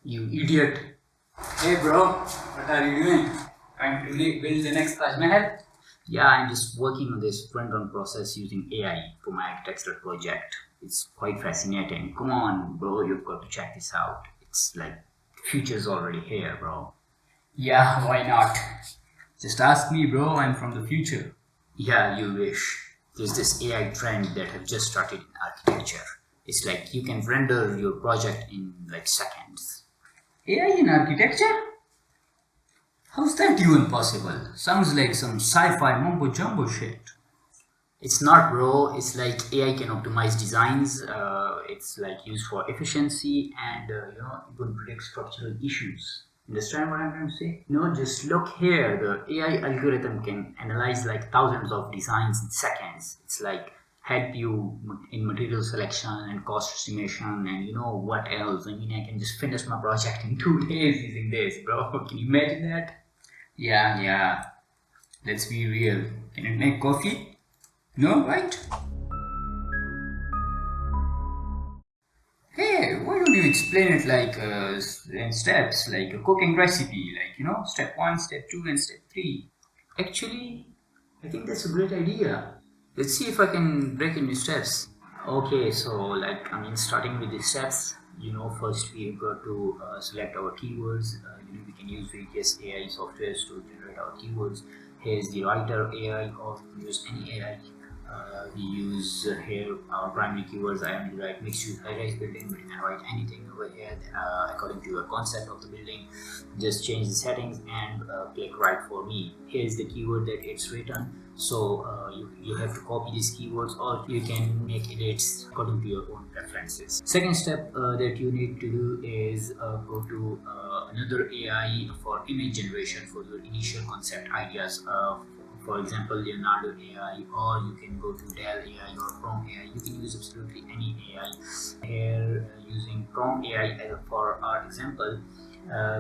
You idiot. Hey bro, what are you doing? Trying to build the next Taj Mahal? Yeah, I'm just working on this front-end process using AI for my architecture project. It's quite fascinating. Come on, bro, you've got to check this out. It's like the future's already here, bro. Yeah, why not? Just ask me, bro, I'm from the future. Yeah, you wish. There's this AI trend that have just started in architecture. It's like you can render your project in like seconds. AI in architecture? How's that even possible? Sounds like some sci-fi mumbo jumbo shit. It's not, bro. It's like AI can optimize designs. It's like used for efficiency and even predict structural issues. Understand what I'm trying to say? Just look here. The AI algorithm can analyze like thousands of designs in seconds. It's like help you in material selection and cost estimation and what else. I mean, I can just finish my project in 2 days using this, bro. Can you imagine that? Yeah. Let's be real. Can it make coffee? No, right? Hey, why don't you explain it like in steps, like a cooking recipe, like step 1, step 2, and step 3? Actually, I think that's a great idea. Let's see if I can break into steps. Okay, so starting with the steps, first we've got to select our keywords. We can use various AI softwares to generate our keywords. Here's the writer AI, or we can use any AI. We use here our primary keywords. I am the right mixed-use high-rise building, but you can write anything over here according to your concept of the building. Just change the settings and click write for me. Here's the keyword that it's written. So you have to copy these keywords, or you can make edits according to your own preferences. Second step that you need to do is go to another AI for image generation for your initial concept ideas. For example, Leonardo AI, or you can go to Dell AI or Chrome AI. You can use absolutely any AI. Here, using Chrome AI for our example,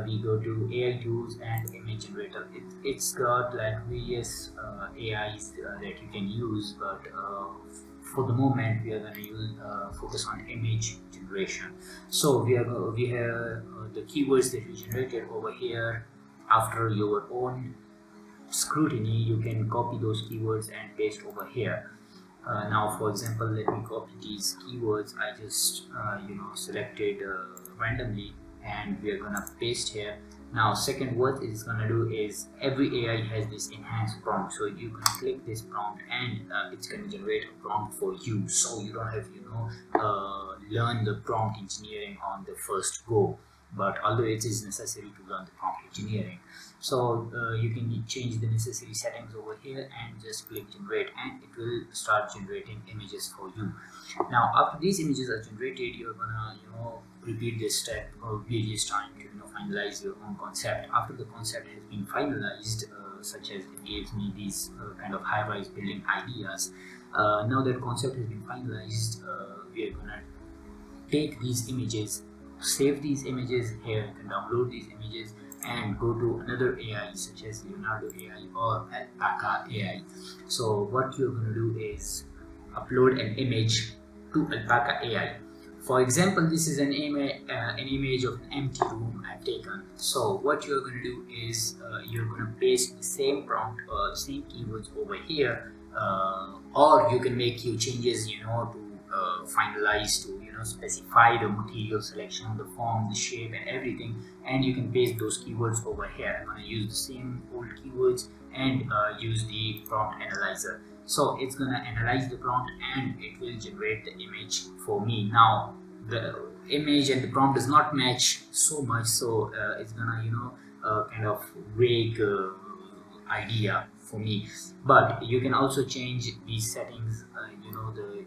we go to AItools and image generator. It's got like various AIs that you can use, but for the moment we are going to use focus on image generation. So we have the keywords that we generated over here. After your own scrutiny, you can copy those keywords and paste over here. Now, for example, let me copy these keywords. I just selected randomly, and we are gonna paste here. Now, second, what it's gonna do is every AI has this enhanced prompt, so you can click this prompt and it's gonna generate a prompt for you, so you don't have learn the prompt engineering on the first go. But although it is necessary to learn the prompt engineering, so you can change the necessary settings over here and just click generate, and it will start generating images for you. Now, after these images are generated, you're gonna repeat this step various times to finalize your own concept. After the concept has been finalized, such as it gives me these kind of high-rise building ideas, now that concept has been finalized, we are gonna take these images, save these images here. You can download these images and go to another AI such as Leonardo AI or Alpaca AI. So what you're going to do is upload an image to Alpaca AI. For example, this is an image of an empty room I've taken. So what you're going to do is you're going to paste the same prompt or same keywords over here, or you can make your changes to finalize, to specify the material selection, the form, the shape, and everything, and you can paste those keywords over here. I'm going to use the same old keywords and use the prompt analyzer. So it's going to analyze the prompt and it will generate the image for me. Now the image and the prompt does not match so much, so it's gonna kind of vague idea for me. But you can also change these settings, the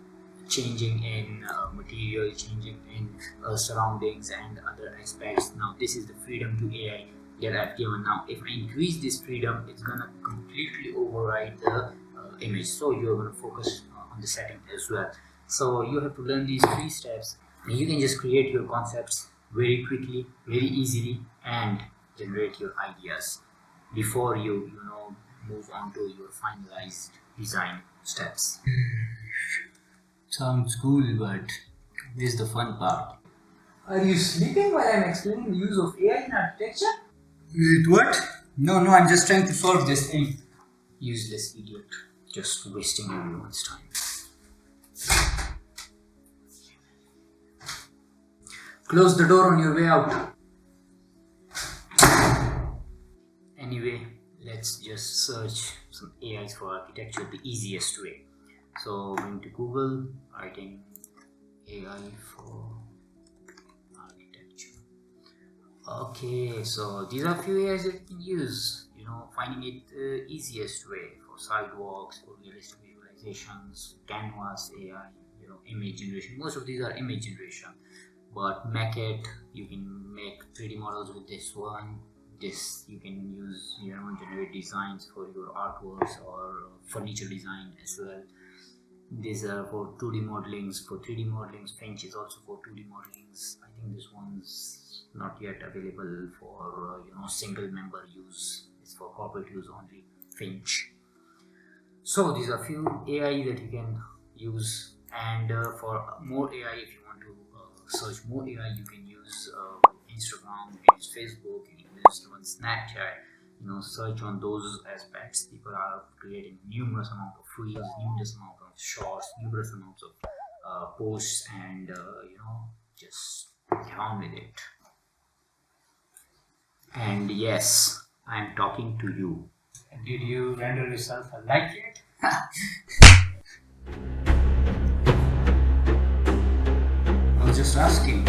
changing in material, changing in surroundings and other aspects. Now this is the freedom to AI that I've given. Now if I increase this freedom, it's gonna completely override the image, so you're gonna focus on the setting as well. So you have to learn these 3 steps, and you can just create your concepts very quickly, very easily, and generate your ideas before you move on to your finalized design steps. Sounds cool, but this is the fun part. Are you sleeping while I'm explaining the use of AI in architecture? Wait, what? No, I'm just trying to solve this thing. Useless idiot. Just wasting everyone's time. Close the door on your way out. Anyway, let's just search some AIs for architecture the easiest way. So going to Google, writing AI for architecture. Okay, so these are few AIs that you can use. Finding it the easiest way for sidewalks, for realistic visualizations, canvas AI, image generation. Most of these are image generation. But Maquette, you can make 3D models with this one. This you can use, generate designs for your artworks or furniture design as well. These are for 2D modelings, for 3D modelings. Finch is also for 2D modelings. I think this one's not yet available for single member use. It's for corporate use only. Finch. So these are few AI that you can use, and for more AI, if you want to search more AI, you can use Instagram, you can use Facebook, you can use even Snapchat. Search on those aspects. People are creating numerous amount of reels, numerous amount of shorts, numerous amounts of posts, and just get on with it. And yes, I am talking to you. Did you render yourself a like yet? I was just asking.